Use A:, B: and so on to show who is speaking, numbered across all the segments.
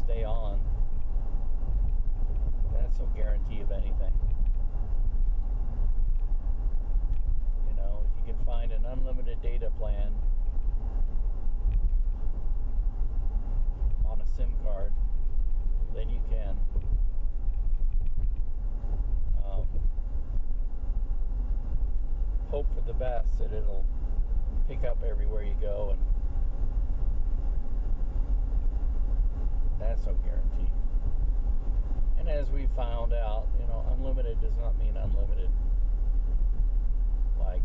A: stay on. That's no guarantee of anything. You know, if you can find an unlimited data plan on a SIM card, then you can. Hope for the best that it'll pick up everywhere you go, and that's no guarantee. And as we found out, you know, unlimited does not mean unlimited. Like,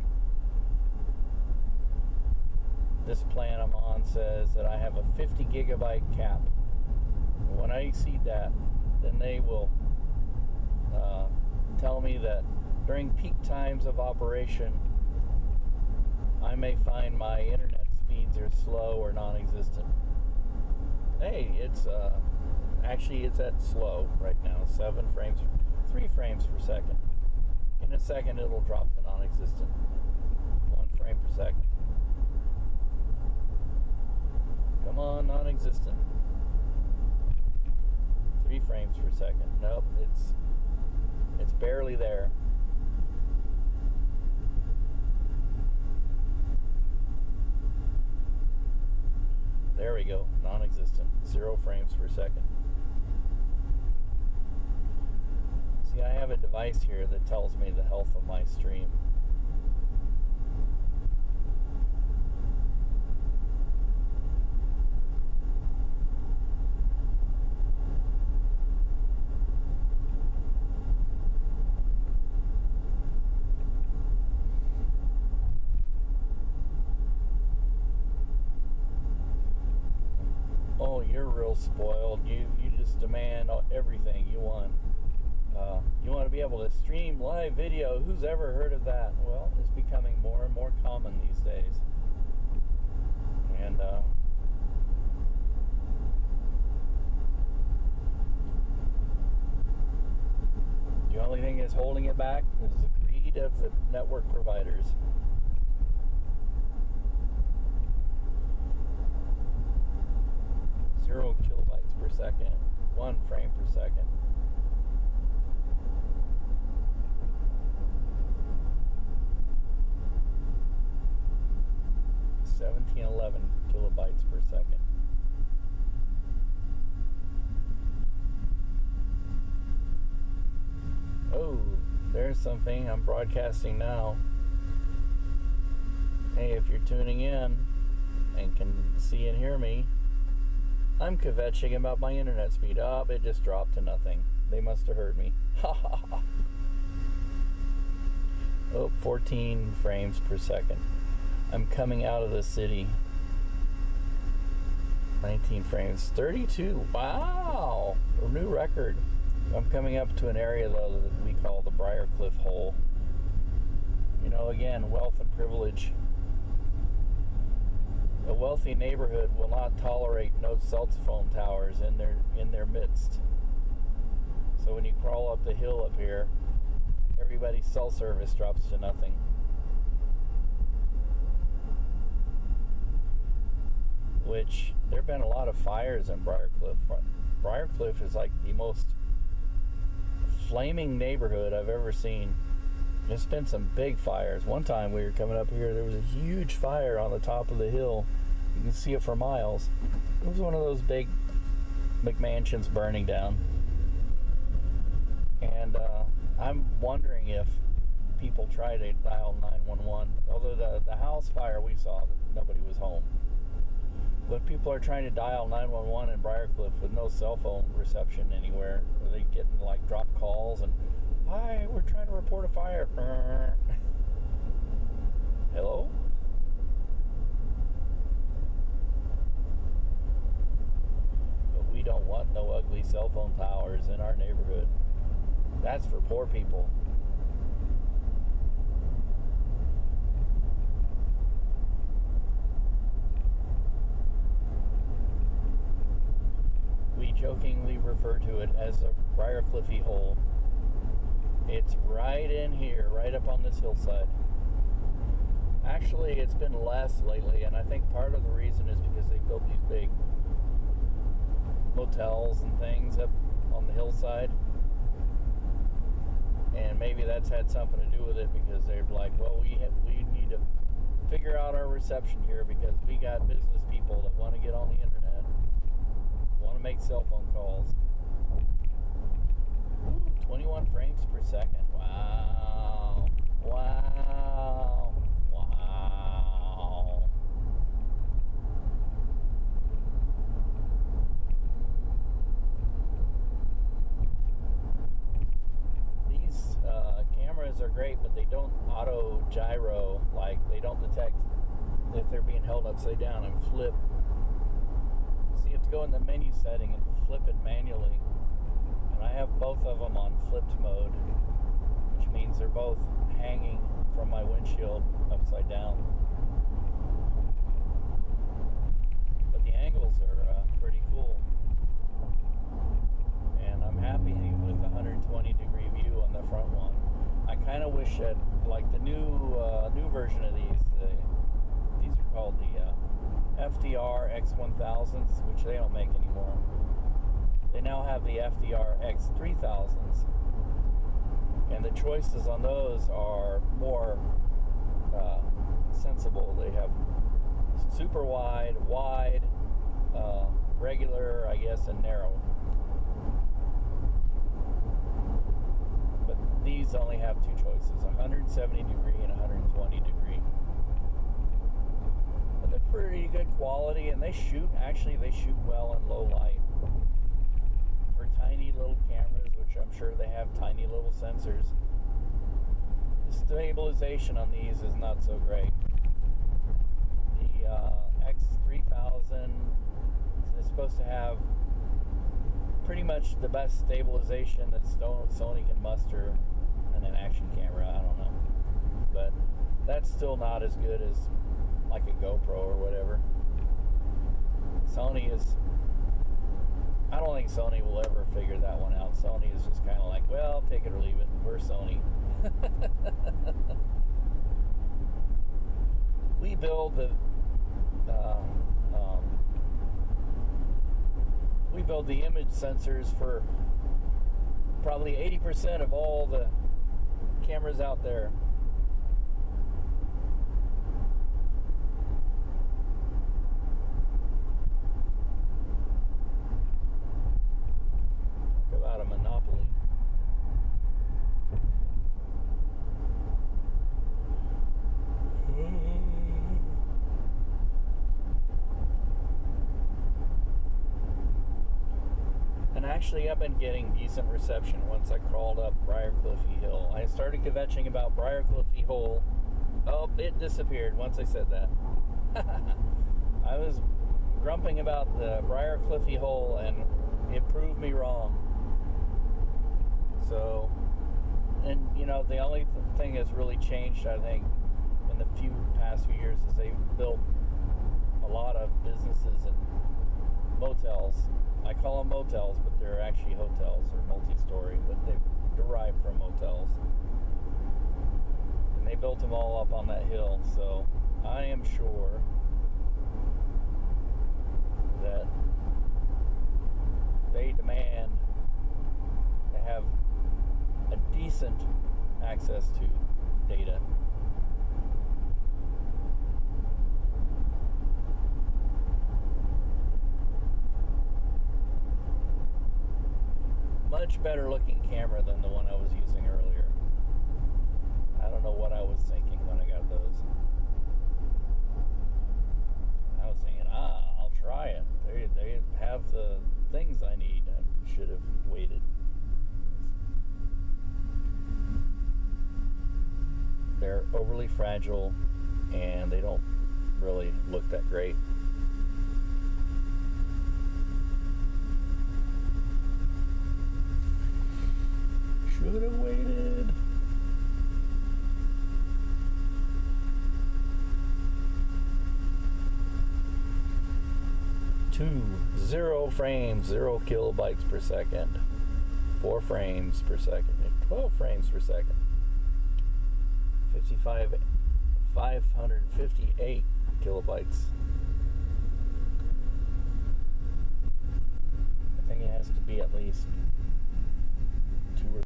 A: this plan I'm on says that I have a 50 gigabyte cap. When I exceed that, then they will tell me that during peak times of operation, I may find my internet speeds are slow or non-existent. Hey, it's actually it's at slow right now, 3 frames per second. In a second, it'll drop to non-existent. 1 frame per second. Come on, non-existent. 3 frames per second. Nope, it's barely there. There we go, non-existent, 0 frames per second. See, I have a device here that tells me the health of my stream. Spoiled. You just demand everything you want. You want to be able to stream live video. Who's ever heard of that? Well, it's becoming more and more common these days. And the only thing that's holding it back is the greed of the network providers. Kilobytes per second, 1 frame per second. $1711 kilobytes per second. Oh, there's something. I'm broadcasting now. Hey, if you're tuning in and can see and hear me, I'm kvetching about my internet speed. Oh, it just dropped to nothing. They must have heard me. Ha ha ha. Oh, 14 frames per second. I'm coming out of the city. 19 frames. 32. Wow. A new record. I'm coming up to an area though that we call the Briarcliff Hole. You know, again, wealth and privilege. A wealthy neighborhood will not tolerate no cell phone towers in their midst. So when you crawl up the hill up here, everybody's cell service drops to nothing. Which, there have been a lot of fires in Briarcliff. Briarcliff is like the most flaming neighborhood I've ever seen. There's been some big fires. One time we were coming up here, there was a huge fire on the top of the hill. You can see it for miles. It was one of those big McMansions burning down. And I'm wondering if people try to dial 911. Although the house fire we saw, nobody was home. But people are trying to dial 911 in Briarcliff with no cell phone reception anywhere. Are they getting like drop calls and, hi, we're trying to report a fire. Hello? But we don't want no ugly cell phone towers in our neighborhood. That's for poor people. We jokingly refer to it as a Briarcliffy hole. It's right in here, right up on this hillside. Actually, it's been less lately, and I think part of the reason is because they built these big motels and things up on the hillside. And maybe that's had something to do with it, because they're like, well, we need to figure out our reception here, because we got business people that want to get on the internet, want to make cell phone calls. Ooh, 21 frames per second. Wow. Wow. Wow. These cameras are great, but they don't auto gyro. Like, they don't detect if they're being held upside down and flip. So you have to go in the menu setting and flip it manually. And I have both of them on flipped mode, which means they're both hanging from my windshield upside down. But the angles are pretty cool. And I'm happy with the 120 degree view on the front one. I kind of wish that, like, the new version of these are called the FDR X1000s, which they don't make anymore. They now have the FDR X3000s, and the choices on those are more sensible. They have super wide, regular, I guess, and narrow. But these only have two choices, 170 degree and 120 degree. But they're pretty good quality, and they shoot well in low light. For tiny little cameras, which I'm sure they have tiny little sensors, the stabilization on these is not so great. The X3000 is supposed to have pretty much the best stabilization that Sony can muster in an action camera. I don't know, but that's still not as good as like a GoPro or whatever. I don't think Sony will ever figure that one out. Sony is just kind of like, well, take it or leave it. We're Sony. We build the image sensors for probably 80% of all the cameras out there. Talk about a monopoly. Actually, I've been getting decent reception once I crawled up Briarcliffy Hill. I started kvetching about Briarcliffy Hole. Oh, it disappeared once I said that. I was grumping about the Briarcliffy Hole, and it proved me wrong. So, and you know, the only thing that's really changed, I think, in the past few years is they've built a lot of businesses and motels. I call them motels, but they're actually hotels or multi-story, but they derive from motels. And they built them all up on that hill, so I am sure that they demand to have a decent access to data. Much better looking camera than the one I was using earlier. I don't know what I was thinking when I got those. I was thinking, I'll try it. They have the things I need. I should have waited. They're overly fragile, and they don't really look that great. Should have waited. 0 frames, 0 kilobytes per second. 4 frames per second. 12 frames per second. 558 kilobytes. to be at least